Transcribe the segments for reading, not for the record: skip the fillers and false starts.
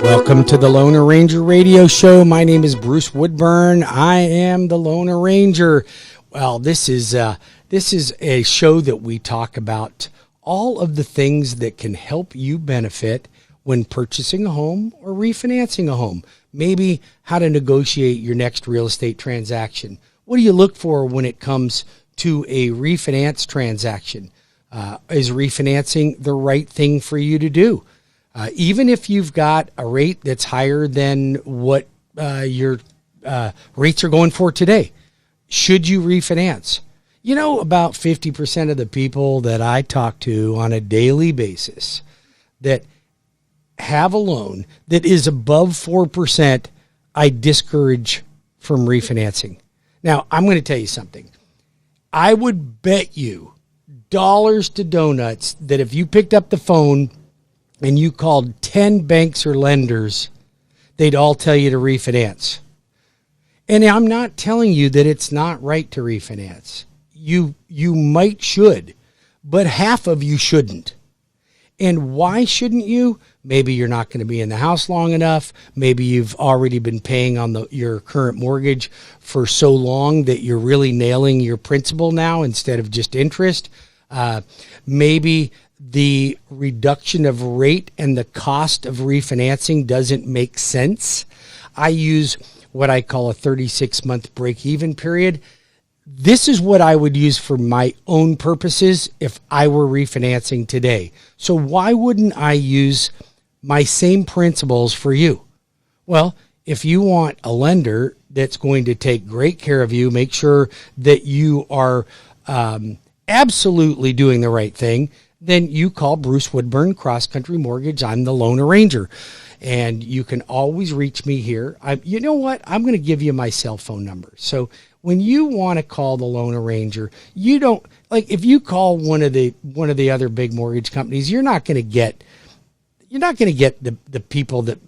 Welcome to the Loner Ranger Radio Show. My name is Bruce Woodburn. I am the Loner Ranger. Well, this is a show that we talk about all of the things that can help you benefit when purchasing a home or refinancing a home. Maybe how to negotiate your next real estate transaction. What do you look for when it comes to a refinance transaction? Is refinancing the right thing for you to do? Even if you've got a rate that's higher than what your rates are going for today, should you refinance? You know, about 50% of the people that I talk to on a daily basis that have a loan that is above 4%, I discourage from refinancing. Now, I'm going to tell you something. I would bet you dollars to donuts that if you picked up the phone and you called 10 banks or lenders, they'd all tell you to refinance. And I'm not telling you that it's not right to refinance. You might should, but half of you shouldn't. And why shouldn't you? Maybe you're not going to be in the house long enough. Maybe you've already been paying on your current mortgage for so long that you're really nailing your principal now instead of just interest. Maybe the reduction of rate and the cost of refinancing doesn't make sense. I use what I call a 36-month break-even period. This is what I would use for my own purposes if I were refinancing today. So why wouldn't I use my same principles for you? Well, if you want a lender that's going to take great care of you, make sure that you are absolutely doing the right thing, then you call Bruce Woodburn, Cross Country Mortgage. I'm the Loner Ranger. And you can always reach me here. You know what? I'm going to give you my cell phone number. So when you want to call the Loner Ranger, you don't, like, if you call one of the other big mortgage companies, you're not going to get the people that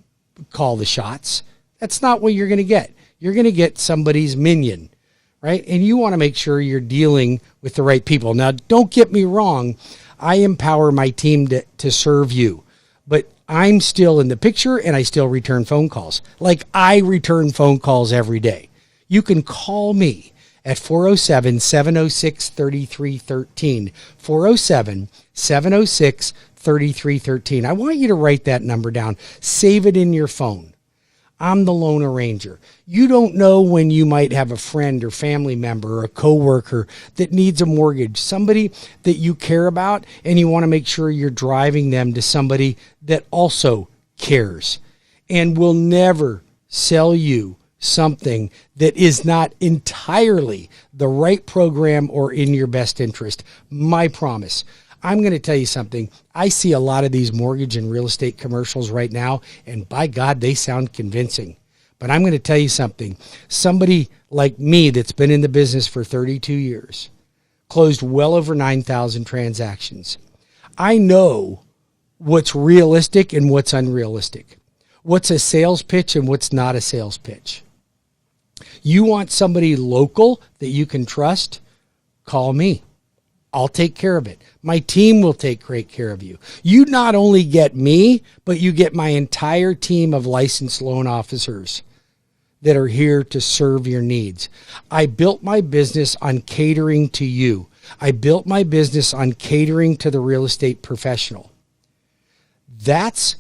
call the shots. That's not what you're going to get. You're going to get somebody's minion, right? And you want to make sure you're dealing with the right people. Now, don't get me wrong. I empower my team to serve you, but I'm still in the picture and I still return phone calls. Like, I return phone calls every day. You can call me at 407-706-3313, 407-706-3313. I want you to write that number down. Save it in your phone. I'm the Loner Ranger. You don't know when you might have a friend or family member or a coworker that needs a mortgage, somebody that you care about, and you want to make sure you're driving them to somebody that also cares and will never sell you something that is not entirely the right program or in your best interest. My promise. I'm going to tell you something. I see a lot of these mortgage and real estate commercials right now, and by God, they sound convincing. But I'm going to tell you something. Somebody like me that's been in the business for 32 years, closed well over 9,000 transactions. I know what's realistic and what's unrealistic, what's a sales pitch and what's not a sales pitch. You want somebody local that you can trust? Call me. I'll take care of it. My team will take great care of you. You not only get me, but you get my entire team of licensed loan officers that are here to serve your needs. I built my business on catering to you. I built my business on catering to the real estate professional. That's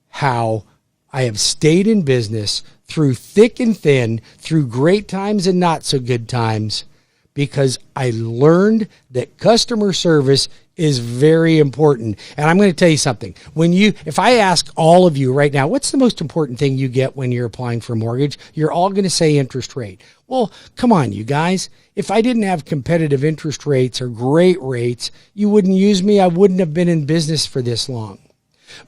how I have stayed in business through thick and thin, through great times and not so good times, because I learned that customer service is very important. And I'm going to tell you something. If I ask all of you right now, what's the most important thing you get when you're applying for a mortgage? You're all going to say interest rate. Well, come on, you guys. If I didn't have competitive interest rates or great rates, you wouldn't use me. I wouldn't have been in business for this long.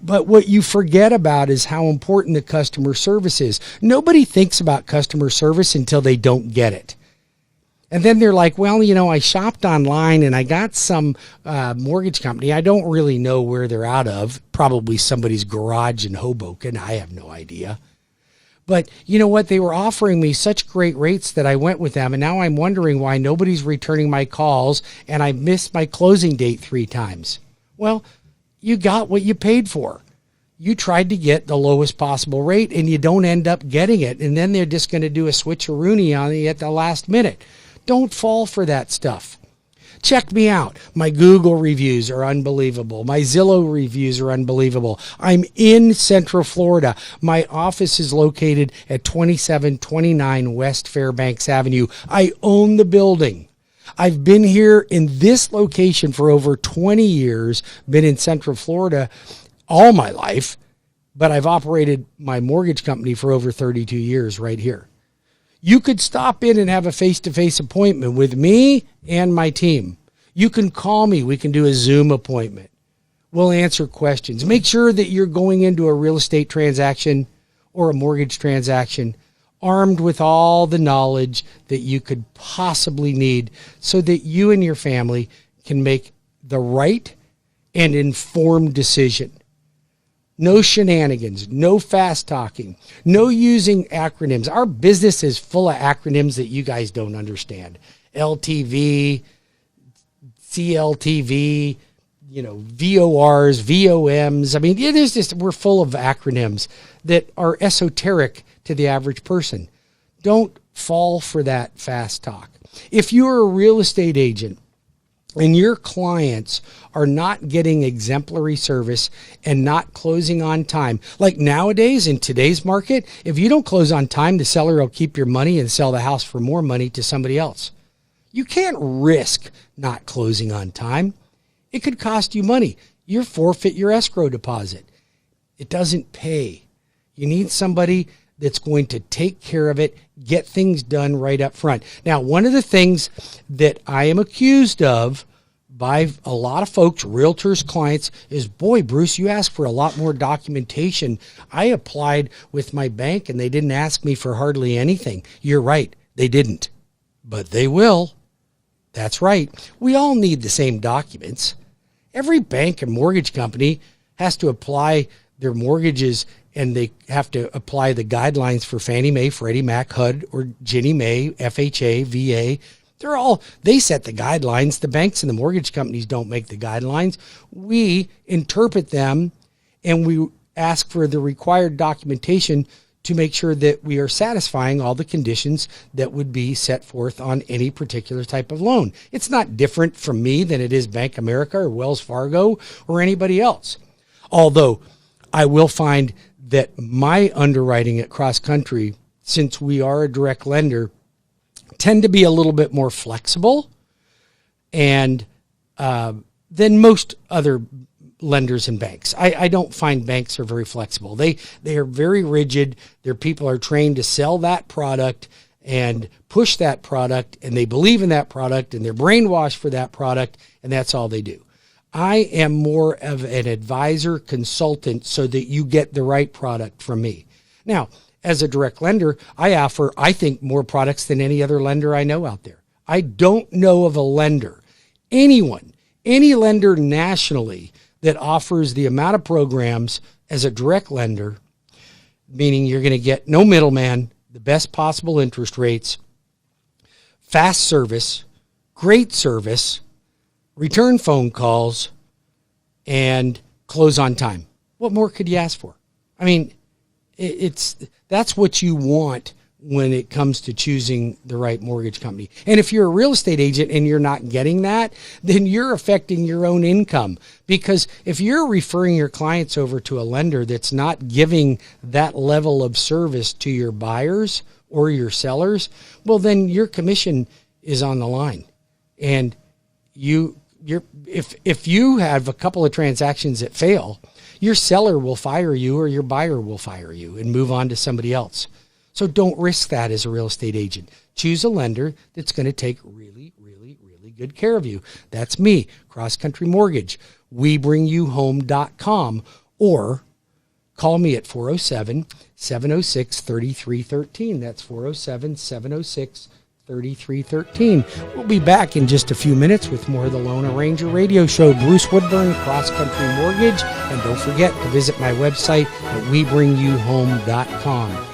But what you forget about is how important the customer service is. Nobody thinks about customer service until they don't get it. And then they're like, well, I shopped online and I got some mortgage company. I don't really know where they're out of. Probably somebody's garage in Hoboken. I have no idea. But you know what? They were offering me such great rates that I went with them. And now I'm wondering why nobody's returning my calls and I missed my closing date 3 times. Well, you got what you paid for. you tried to get the lowest possible rate and you don't end up getting it. And then they're just going to do a switcheroonie on you at the last minute. Don't fall for that stuff. Check me out. My Google reviews are unbelievable. My Zillow reviews are unbelievable. I'm in Central Florida. My office is located at 2729 West Fairbanks Avenue. I own the building. I've been here in this location for over 20 years, been in Central Florida all my life, but I've operated my mortgage company for over 32 years right here. You could stop in and have a face-to-face appointment with me and my team. You can call me. We can do a Zoom appointment. We'll answer questions. Make sure that you're going into a real estate transaction or a mortgage transaction armed with all the knowledge that you could possibly need so that you and your family can make the right and informed decision. No shenanigans, no fast talking, no using acronyms. Our business is full of acronyms that you guys don't understand. LTV, CLTV, VORs, VOMs. I mean, we're full of acronyms that are esoteric to the average person. Don't fall for that fast talk. If you're a real estate agent and your clients are not getting exemplary service and not closing on time, like nowadays in today's market, if you don't close on time, the seller will keep your money and sell the house for more money to somebody else. You can't risk not closing on time. It could cost you money. You forfeit your escrow deposit. It doesn't pay. You need somebody that's going to take care of it, get things done right up front. Now, one of the things that I am accused of by a lot of folks, realtors, clients, is, boy, Bruce, you asked for a lot more documentation. I applied with my bank and they didn't ask me for hardly anything. You're right, they didn't, but they will. That's right. We all need the same documents. Every bank and mortgage company has to apply their mortgages, and they have to apply the guidelines for Fannie Mae, Freddie Mac, HUD, or Ginnie Mae, FHA, VA. They set the guidelines. The banks and the mortgage companies don't make the guidelines. We interpret them, and we ask for the required documentation to make sure that we are satisfying all the conditions that would be set forth on any particular type of loan. It's not different from me than it is Bank of America or Wells Fargo or anybody else. Although I will find that my underwriting at Cross Country, since we are a direct lender, tend to be a little bit more flexible and than most other lenders and banks. I don't find banks are very flexible. They are very rigid. Their people are trained to sell that product and push that product, and they believe in that product, and they're brainwashed for that product, and that's all they do. I am more of an advisor, consultant, so that you get the right product from me. Now, as a direct lender, I offer, I think, more products than any other lender I know out there. I don't know of a lender, any lender nationally, that offers the amount of programs as a direct lender, meaning you're going to get no middleman, the best possible interest rates, fast service, great service, return phone calls, and close on time. What more could you ask for? I mean, that's what you want when it comes to choosing the right mortgage company. And if you're a real estate agent and you're not getting that, then you're affecting your own income. Because if you're referring your clients over to a lender that's not giving that level of service to your buyers or your sellers, well, then your commission is on the line. And if you have a couple of transactions that fail, your seller will fire you or your buyer will fire you and move on to somebody else. So don't risk that as a real estate agent. Choose a lender that's going to take really, really, really good care of you. That's me, Cross Country Mortgage, WeBringYouHome.com, or call me at 407-706-3313. That's 407-706-3313. We'll be back in just a few minutes with more of the Lone Ranger Radio Show. Bruce Woodburn, Cross Country Mortgage. And don't forget to visit my website at WeBringYouHome.com.